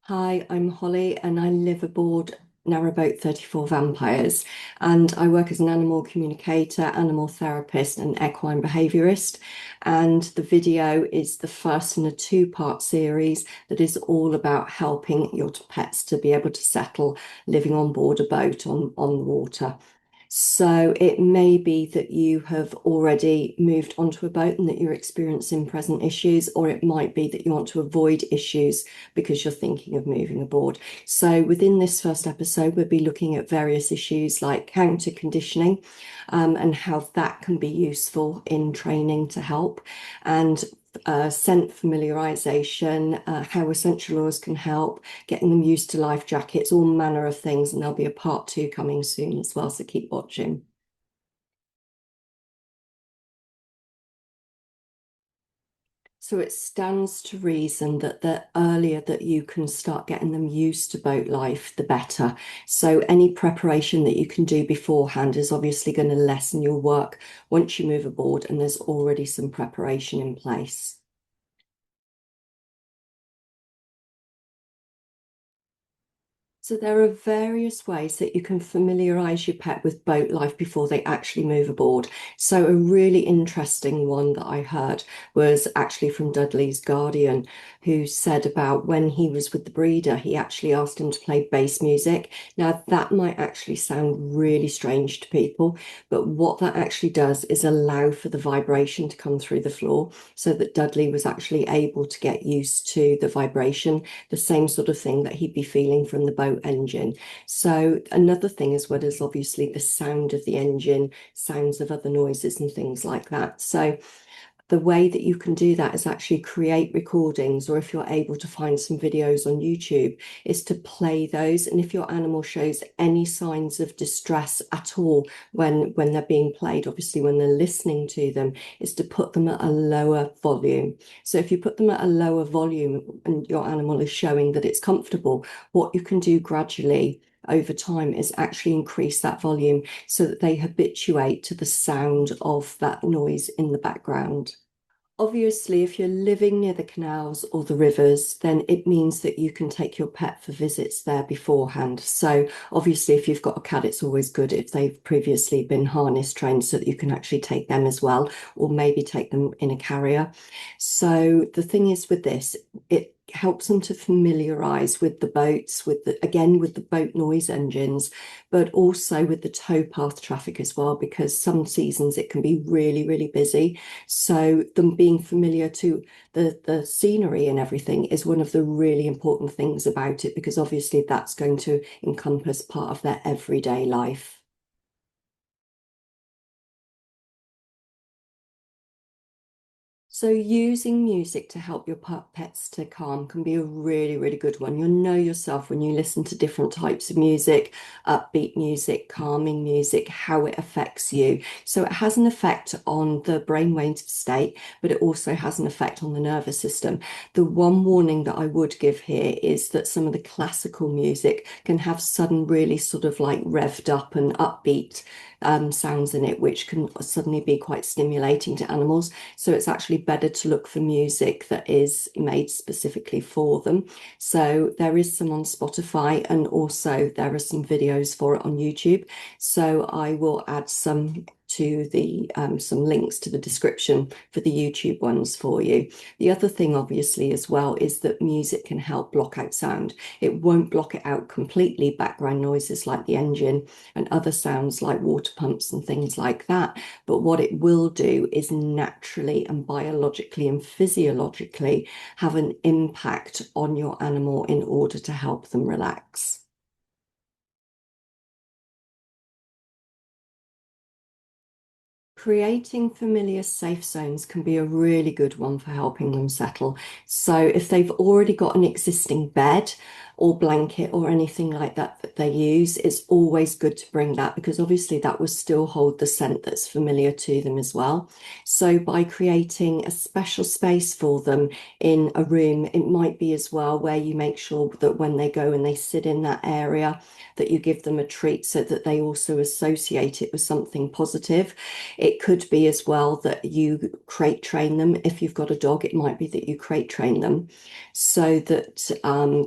Hi, I'm Holly and I live aboard Narrowboat 34 Vampires, and I work as an animal communicator, animal therapist and equine behaviourist. And the video is the first in a two-part series that is all about helping your pets to be able to settle living on board a boat on the water. So it may be that you have already moved onto a boat and that you're experiencing present issues, or it might be that you want to avoid issues because you're thinking of moving aboard. So within this first episode, we'll be looking at various issues like counter conditioning, and how that can be useful in training to help, and scent familiarization, how essential oils can help, getting them used to life jackets, all manner of things. And there'll be a part two coming soon as well, so keep watching. So it stands to reason that the earlier that you can start getting them used to boat life, the better. So any preparation that you can do beforehand is obviously going to lessen your work once you move aboard and there's already some preparation in place. So there are various ways that you can familiarize your pet with boat life before they actually move aboard. So a really interesting one that I heard was actually from Dudley's Guardian, who said about when he was with the breeder, he actually asked him to play bass music. Now that might actually sound really strange to people, but what that actually does is allow for the vibration to come through the floor so that Dudley was actually able to get used to the vibration, the same sort of thing that he'd be feeling from the boat engine. So another thing as well is obviously the sound of the engine, sounds of other noises and things like that. So the way that you can do that is actually create recordings, or if you're able to find some videos on YouTube, is to play those. And if your animal shows any signs of distress at all when they're being played, obviously when they're listening to them, is to put them at a lower volume. So if you put them at a lower volume and your animal is showing that it's comfortable, what you can do gradually over time is actually increase that volume so that they habituate to the sound of that noise in the background. Obviously, if you're living near the canals or the rivers, then it means that you can take your pet for visits there beforehand. So obviously, if you've got a cat, it's always good if they've previously been harness trained so that you can actually take them as well, or maybe take them in a carrier. So the thing is with this, it helps them to familiarize with the boats, with the, again, with the boat noise engines, but also with the towpath traffic as well, because some seasons it can be really, really busy. So them being familiar to the scenery and everything is one of the really important things about it, because obviously that's going to encompass part of their everyday life. So using music to help your pets to calm can be a really, really good one. You'll know yourself when you listen to different types of music, upbeat music, calming music, how it affects you. So it has an effect on the brainwave state, but it also has an effect on the nervous system. The one warning that I would give here is that some of the classical music can have sudden, really sort of like revved up and upbeat sounds in it, which can suddenly be quite stimulating to animals. So it's actually better to look for music that is made specifically for them. So there is some on Spotify, and also there are some videos for it on YouTube. So I will add some to the some links to the description for the YouTube ones for you. The other thing, obviously, as well, is that music can help block out sound. It won't block it out completely, background noises like the engine and other sounds like water pumps and things like that. But what it will do is naturally and biologically and physiologically have an impact on your animal in order to help them relax. Creating familiar safe zones can be a really good one for helping them settle. So if they've already got an existing bed, or blanket or anything like that that they use, it's always good to bring that because obviously that will still hold the scent that's familiar to them as well. So by creating a special space for them in a room, it might be as well where you make sure that when they go and they sit in that area, that you give them a treat so that they also associate it with something positive. It could be as well that you crate train them. If you've got a dog, it might be that you crate train them so that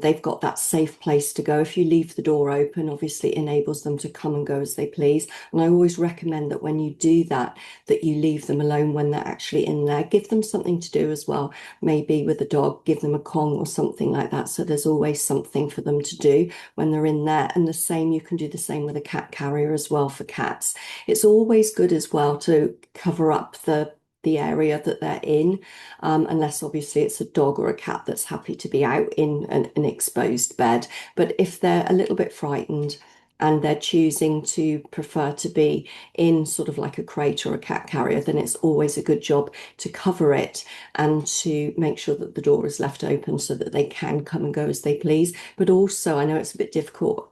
they've got that safe place to go. If you leave the door open, obviously it enables them to come and go as they please. And I always recommend that when you do that, that you leave them alone when they're actually in there. Give them something to do as well. Maybe with the dog, give them a Kong or something like that. So there's always something for them to do when they're in there. And the same, you can do the same with a cat carrier as well for cats. It's always good as well to cover up the area that they're in, unless obviously it's a dog or a cat that's happy to be out in an exposed bed. But if they're a little bit frightened and they're choosing to prefer to be in sort of like a crate or a cat carrier, then it's always a good job to cover it and to make sure that the door is left open so that they can come and go as they please. But also, I know it's a bit difficult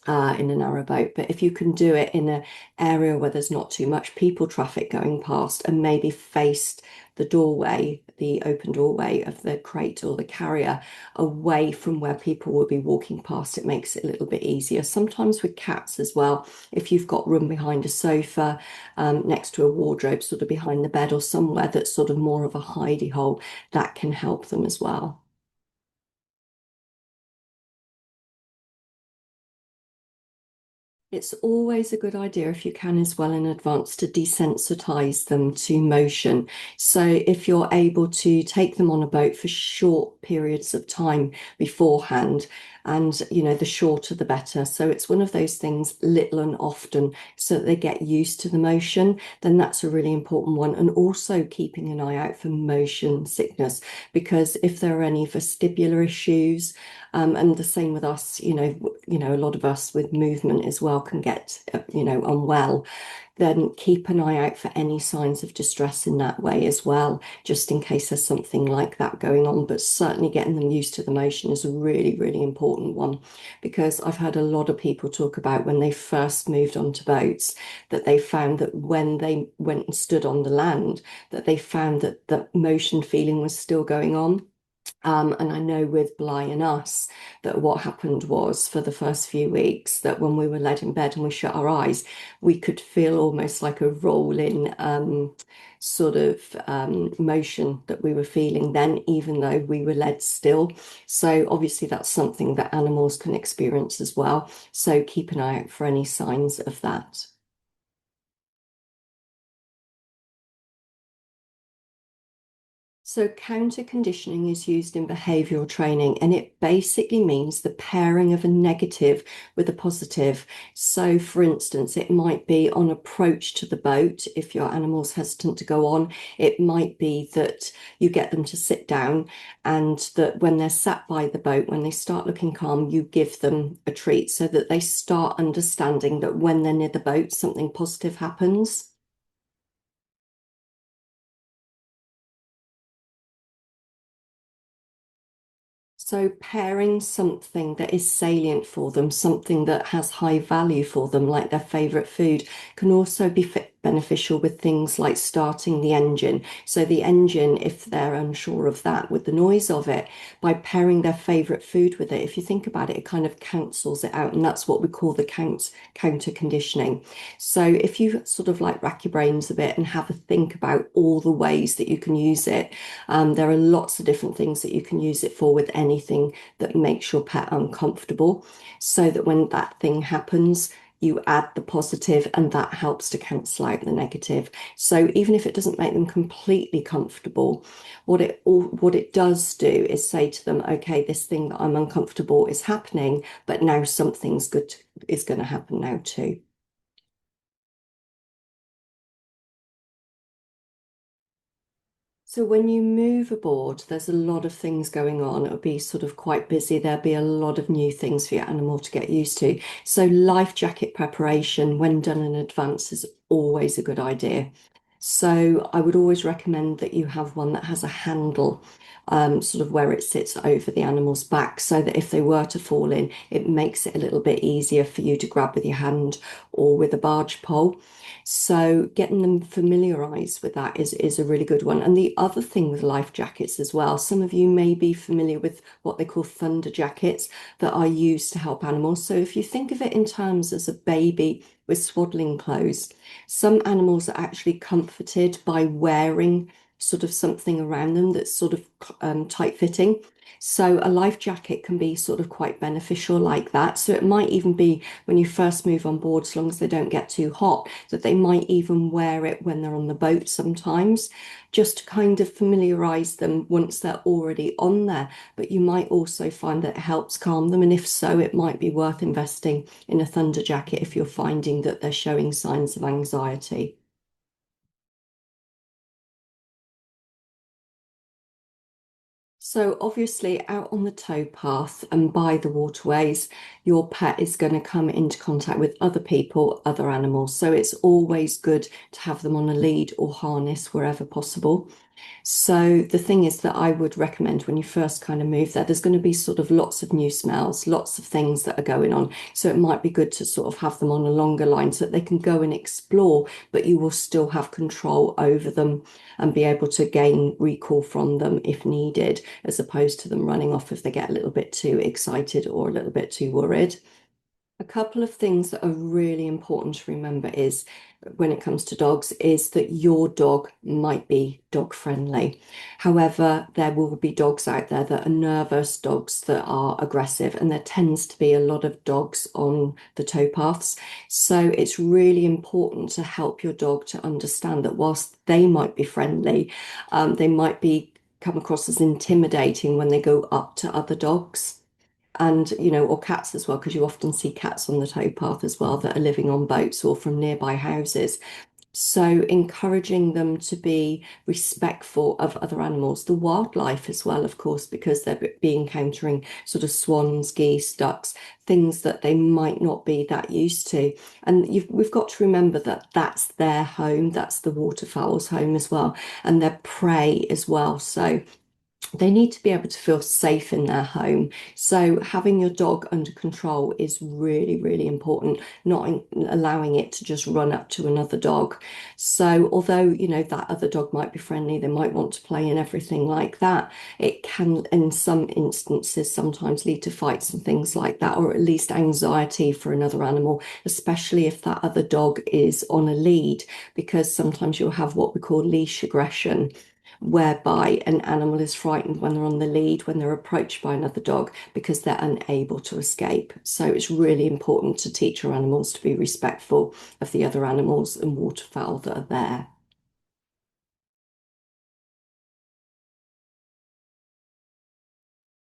in a narrowboat, but if you can do it in an area where there's not too much people traffic going past and maybe faced the doorway, the open doorway of the crate or the carrier away from where people will be walking past, it makes it a little bit easier. Sometimes with cats as well, if you've got room behind a sofa, next to a wardrobe, sort of behind the bed or somewhere that's sort of more of a hidey hole, that can help them as well. It's always a good idea if you can as well in advance to desensitize them to motion. So if you're able to take them on a boat for short periods of time beforehand, and the shorter the better. So it's one of those things, little and often, so that they get used to the motion, then that's a really important one. And also keeping an eye out for motion sickness, because if there are any vestibular issues, and the same with us, a lot of us with movement as well can get, unwell. Then keep an eye out for any signs of distress in that way as well, just in case there's something like that going on. But certainly getting them used to the motion is a really, really important one because I've heard a lot of people talk about when they first moved onto boats that they found that when they went and stood on the land, that they found that the motion feeling was still going on. And I know with Bly and us that what happened was for the first few weeks that when we were led in bed and we shut our eyes, we could feel almost like a rolling sort of motion that we were feeling then, even though we were led still. So obviously that's something that animals can experience as well. So keep an eye out for any signs of that. So counter conditioning is used in behavioral training, and it basically means the pairing of a negative with a positive. So for instance, it might be on approach to the boat. If your animal's hesitant to go on, it might be that you get them to sit down and that when they're sat by the boat, when they start looking calm, you give them a treat so that they start understanding that when they're near the boat, something positive happens. So pairing something that is salient for them, something that has high value for them, like their favorite food, can also be beneficial with things like starting the engine. So the engine, if they're unsure of that with the noise of it, by pairing their favorite food with it, if you think about it, it kind of cancels it out. And that's what we call the counter conditioning. So if you sort of like rack your brains a bit and have a think about all the ways that you can use it, there are lots of different things that you can use it for with anything that makes your pet uncomfortable, so that when that thing happens, you add the positive and that helps to cancel out the negative. So even if it doesn't make them completely comfortable, what it does do is say to them, okay, this thing that I'm uncomfortable is happening, but now something's good is going to happen now too. So when you move aboard, there's a lot of things going on. It'll be sort of quite busy. There'll be a lot of new things for your animal to get used to. So life jacket preparation, when done in advance, is always a good idea. So I would always recommend that you have one that has a handle, sort of where it sits over the animal's back, so that if they were to fall in, it makes it a little bit easier for you to grab with your hand or with a barge pole. So getting them familiarized with that is a really good one. And the other thing with life jackets as well, some of you may be familiar with what they call thunder jackets that are used to help animals. So if you think of it in terms as a baby with swaddling clothes, some animals are actually comforted by wearing sort of something around them that's sort of tight fitting. So a life jacket can be sort of quite beneficial like that. So it might even be when you first move on board, as long as they don't get too hot, that they might even wear it when they're on the boat sometimes, just to kind of familiarize them once they're already on there. But you might also find that it helps calm them. And if so, it might be worth investing in a thunder jacket if you're finding that they're showing signs of anxiety. So obviously out on the towpath and by the waterways, your pet is going to come into contact with other people, other animals. So it's always good to have them on a lead or harness wherever possible. So the thing is that I would recommend when you first kind of move there, there's going to be sort of lots of new smells, lots of things that are going on. So it might be good to sort of have them on a longer line so that they can go and explore, but you will still have control over them and be able to gain recall from them if needed, as opposed to them running off if they get a little bit too excited or a little bit too worried. A couple of things that are really important to remember is when it comes to dogs is that your dog might be dog friendly. However, there will be dogs out there that are nervous, dogs that are aggressive, and there tends to be a lot of dogs on the towpaths. So it's really important to help your dog to understand that whilst they might be friendly, they might be come across as intimidating when they go up to other dogs and or cats as well, because you often see cats on the towpath as well that are living on boats or from nearby houses. So encouraging them to be respectful of other animals, the wildlife as well, of course, because they're be encountering sort of swans, geese, ducks, things that they might not be that used to. And we've got to remember that that's their home, that's the waterfowl's home as well, and their prey as well. So they need to be able to feel safe in their home. So having your dog under control is really, really important, not allowing it to just run up to another dog. So although, that other dog might be friendly, they might want to play and everything like that, it can, in some instances, sometimes lead to fights and things like that, or at least anxiety for another animal, especially if that other dog is on a lead, because sometimes you'll have what we call leash aggression, whereby an animal is frightened when they're on the lead, when they're approached by another dog, because they're unable to escape. So it's really important to teach our animals to be respectful of the other animals and waterfowl that are there.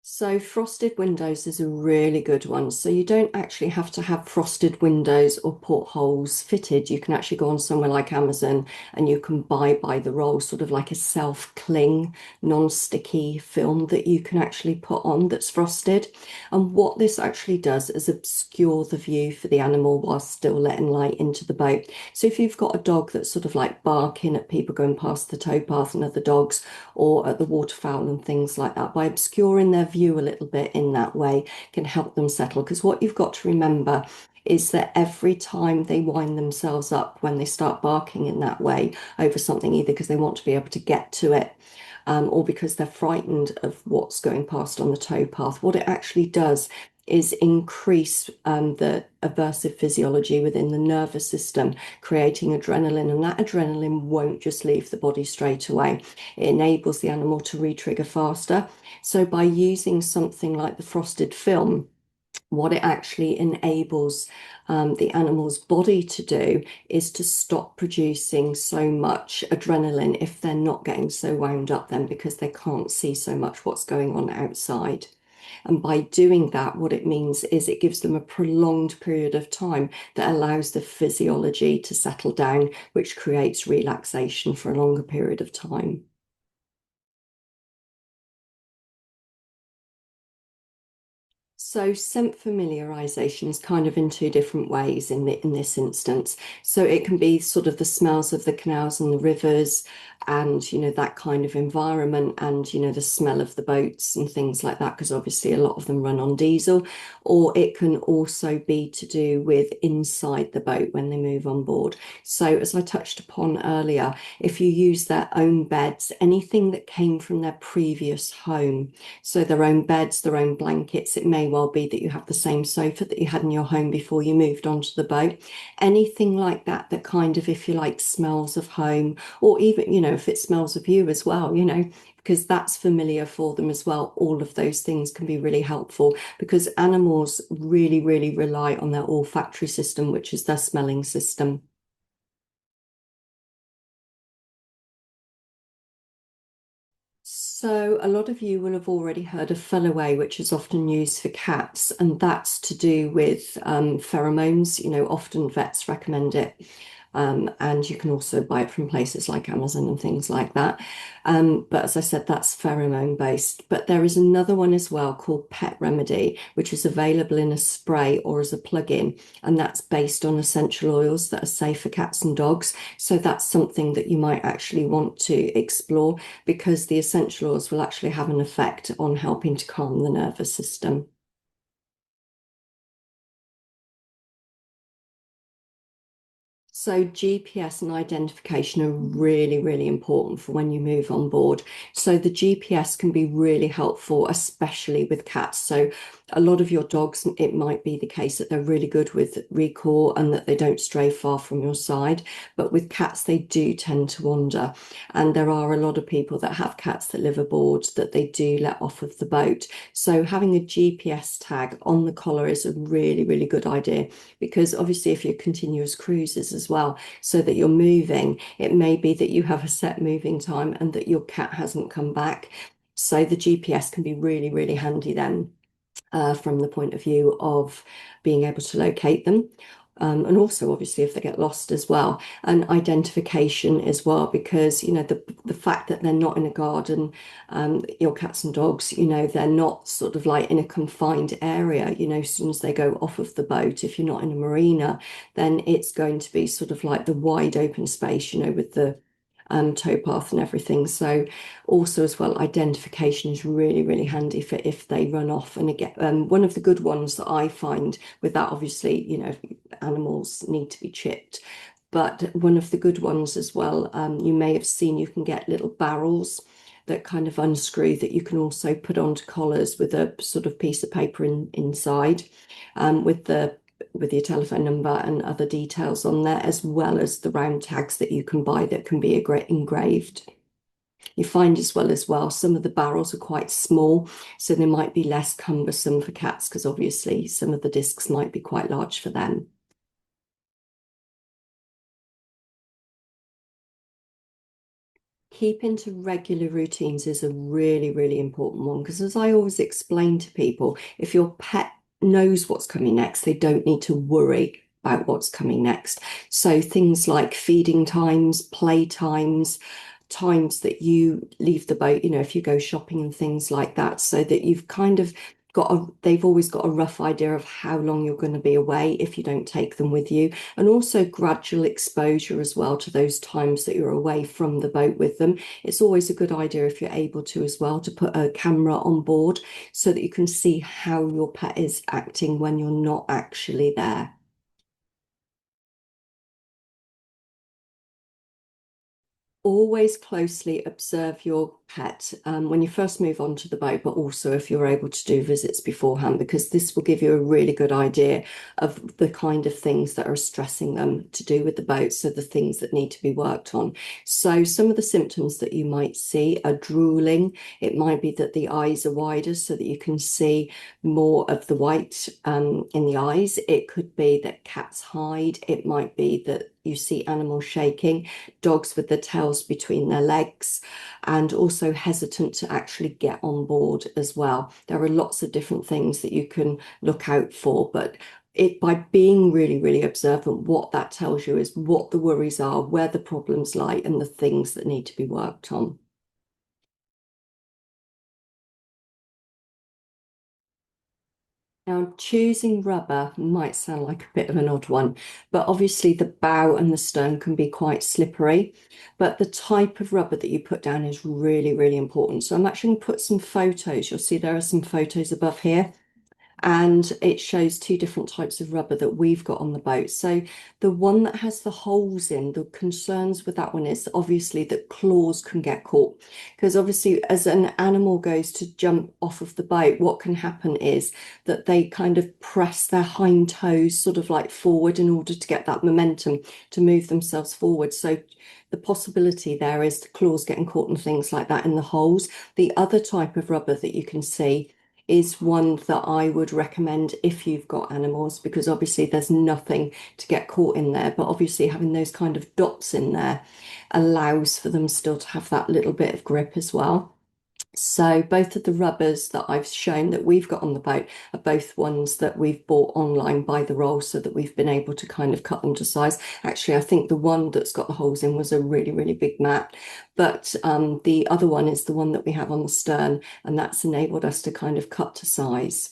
So frosted windows is a really good one. So you don't actually have to have frosted windows or portholes fitted. You can actually go on somewhere like Amazon and you can buy by the roll, sort of like a self-cling, non-sticky film that you can actually put on that's frosted. And what this actually does is obscure the view for the animal while still letting light into the boat. So if you've got a dog that's sort of like barking at people going past the towpath and other dogs, or at the waterfowl and things like that, by obscuring their view a little bit in that way can help them settle. Because what you've got to remember is that every time they wind themselves up when they start barking in that way over something, either because they want to be able to get to it, or because they're frightened of what's going past on the towpath, what it actually does is increase the aversive physiology within the nervous system, creating adrenaline. And that adrenaline won't just leave the body straight away. It enables the animal to re-trigger faster. So by using something like the frosted film, what it actually enables the animal's body to do is to stop producing so much adrenaline if they're not getting so wound up then, because they can't see so much what's going on outside. And by doing that, what it means is it gives them a prolonged period of time that allows the physiology to settle down, which creates relaxation for a longer period of time. So scent familiarization is kind of in two different ways in this instance. So it can be sort of the smells of the canals and the rivers and that kind of environment and the smell of the boats and things like that because obviously a lot of them run on diesel, or it can also be to do with inside the boat when they move on board. So as I touched upon earlier, if you use their own beds, anything that came from their previous home, so their own beds, their own blankets. It may well be that you have the same sofa that you had in your home before you moved onto the boat. Anything like that, that kind of, if you like, smells of home, or even, if it smells of you as well, because that's familiar for them as well. All of those things can be really helpful because animals really, really rely on their olfactory system, which is their smelling system. So, a lot of you will have already heard of fellaway, which is often used for cats, and that's to do with pheromones. Often vets recommend it. And you can also buy it from places like Amazon and things like that. But as I said, that's pheromone based. But there is another one as well called Pet Remedy, which is available in a spray or as a plug-in, and that's based on essential oils that are safe for cats and dogs. So that's something that you might actually want to explore because the essential oils will actually have an effect on helping to calm the nervous system. So GPS and identification are really, really important for when you move on board. So the GPS can be really helpful, especially with cats. So a lot of your dogs, it might be the case that they're really good with recall and that they don't stray far from your side. But with cats, they do tend to wander. And there are a lot of people that have cats that live aboard that they do let off of the boat. So having a GPS tag on the collar is a really, really good idea because obviously if you're continuous cruises as well, so that you're moving, it may be that you have a set moving time and that your cat hasn't come back. So the GPS can be really, really handy then from the point of view of being able to locate them. And also, obviously, if they get lost as well, and identification as well, because the fact that they're not in a garden, your cats and dogs, they're not sort of like in a confined area. As soon as they go off of the boat, if you're not in a marina, then it's going to be sort of like the wide open space, with the towpath and everything. So also as well, identification is really, really handy for if they run off. And again, one of the good ones that I find with that, obviously, animals need to be chipped. But one of the good ones as well, you may have seen you can get little barrels that kind of unscrew that you can also put onto collars with a sort of piece of paper inside with your telephone number and other details on there, as well as the round tags that you can buy that can be engraved. You find as well, some of the barrels are quite small, so they might be less cumbersome for cats because obviously some of the discs might be quite large for them. Keeping to regular routines is a really, really important one because, as I always explain to people, if your pet knows what's coming next, they don't need to worry about what's coming next. So, things like feeding times, play times, times that you leave the boat, if you go shopping and things like that, so that you've kind of they've always got a rough idea of how long you're going to be away if you don't take them with you, and also gradual exposure as well to those times that you're away from the boat with them. It's always a good idea if you're able to as well to put a camera on board so that you can see how your pet is acting when you're not actually there. Always closely observe your pet when you first move onto the boat, but also if you're able to do visits beforehand, because this will give you a really good idea of the kind of things that are stressing them to do with the boat, so the things that need to be worked on. So some of the symptoms that you might see are drooling. It might be that the eyes are wider so that you can see more of the white in the eyes. It could be that cats hide. It might be that you see animals shaking, dogs with their tails between their legs, and also hesitant to actually get on board as well. There are lots of different things that you can look out for, but by being really, really observant, what that tells you is what the worries are, where the problems lie, and the things that need to be worked on. Now, choosing rubber might sound like a bit of an odd one, but obviously the bow and the stern can be quite slippery. But the type of rubber that you put down is really, really important. So I'm actually going to put some photos. You'll see there are some photos above here, and it shows two different types of rubber that we've got on the boat. So the one that has the holes in, the concerns with that one is obviously that claws can get caught. Because obviously as an animal goes to jump off of the boat, what can happen is that they kind of press their hind toes sort of like forward in order to get that momentum to move themselves forward. So the possibility there is the claws getting caught and things like that in the holes. The other type of rubber that you can see is one that I would recommend if you've got animals, because obviously there's nothing to get caught in there. But obviously having those kind of dots in there allows for them still to have that little bit of grip as well. So both of the rubbers that I've shown that we've got on the boat are both ones that we've bought online by the roll so that we've been able to kind of cut them to size. Actually, I think the one that's got the holes in was a really, really big mat, but the other one is the one that we have on the stern, and that's enabled us to kind of cut to size.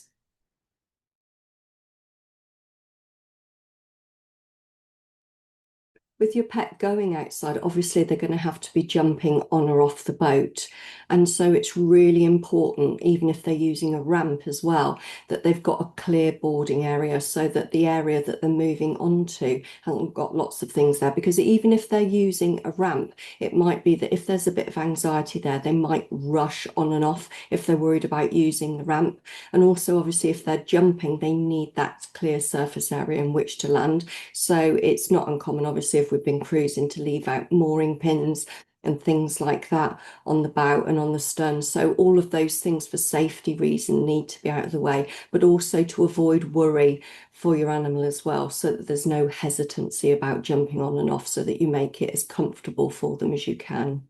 With your pet going outside, obviously they're going to have to be jumping on or off the boat. And so it's really important, even if they're using a ramp as well, that they've got a clear boarding area so that the area that they're moving onto hasn't got lots of things there. Because even if they're using a ramp, it might be that if there's a bit of anxiety there, they might rush on and off if they're worried about using the ramp. And also, obviously, if they're jumping, they need that clear surface area in which to land. So it's not uncommon, obviously, if we've been cruising to leave out mooring pins and things like that on the bow and on the stern. So all of those things for safety reason need to be out of the way, but also to avoid worry for your animal as well, so that there's no hesitancy about jumping on and off, so that you make it as comfortable for them as you can.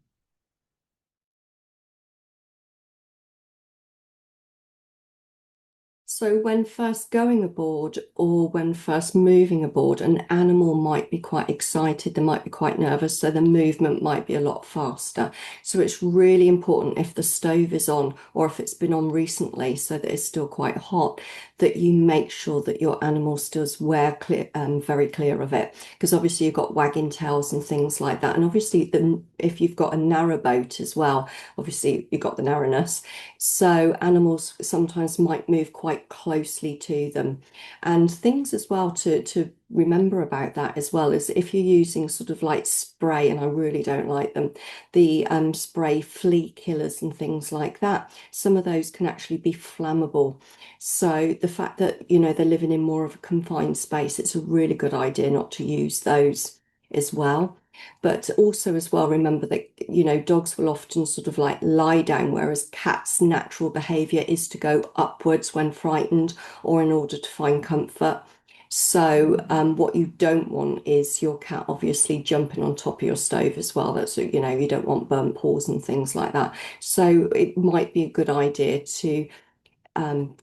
So when first going aboard or when first moving aboard, an animal might be quite excited, they might be quite nervous, so the movement might be a lot faster. So it's really important if the stove is on or if it's been on recently so that it's still quite hot, that you make sure that your animal still's very clear of it. Because obviously you've got wagging tails and things like that. And obviously if you've got a narrow boat as well, obviously you've got the narrowness. So animals sometimes might move quite closely to them. And things as well to remember about that as well is if you're using sort of like spray, and I really don't like them, the spray flea killers and things like that, some of those can actually be flammable. So the fact that, they're living in more of a confined space, it's a really good idea not to use those as well. But also as well, remember that, dogs will often sort of like lie down, whereas cats' natural behavior is to go upwards when frightened or in order to find comfort. So what you don't want is your cat obviously jumping on top of your stove as well. That's, you don't want burnt paws and things like that. So it might be a good idea to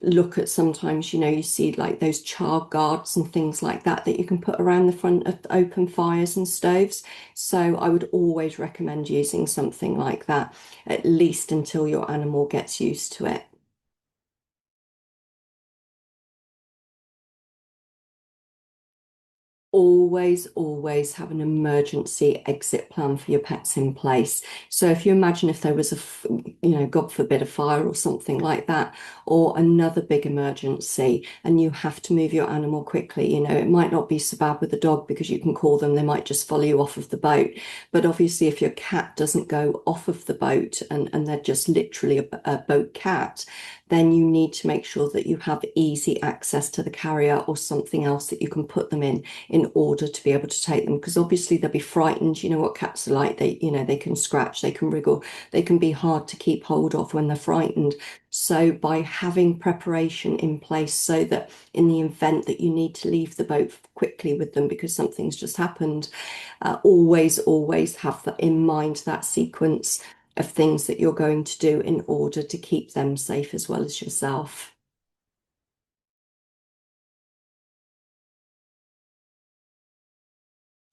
look at sometimes, you see like those char guards and things like that that you can put around the front of open fires and stoves. So I would always recommend using something like that, at least until your animal gets used to it. Always have an emergency exit plan for your pets in place. So if you imagine if there was God forbid, a fire or something like that, or another big emergency, and you have to move your animal quickly, it might not be so bad with the dog because you can call them, they might just follow you off of the boat. But obviously, if your cat doesn't go off of the boat and they're just literally a boat cat, then you need to make sure that you have easy access to the carrier or something else that you can put them in order to be able to take them, because obviously they'll be frightened. You know what cats are like. They can scratch, they can wriggle, they can be hard to keep hold of when they're frightened. So by having preparation in place so that in the event that you need to leave the boat quickly with them because something's just happened, always have that in mind, that sequence of things that you're going to do in order to keep them safe as well as yourself.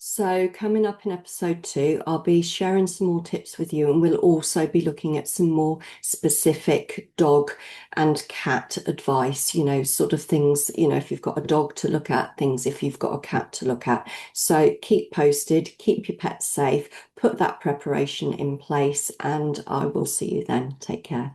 So, coming up in episode 2, I'll be sharing some more tips with you, and we'll also be looking at some more specific dog and cat advice, sort of things, if you've got a dog to look at, things if you've got a cat to look at. So, keep posted, keep your pets safe, put that preparation in place, and I will see you then. Take care.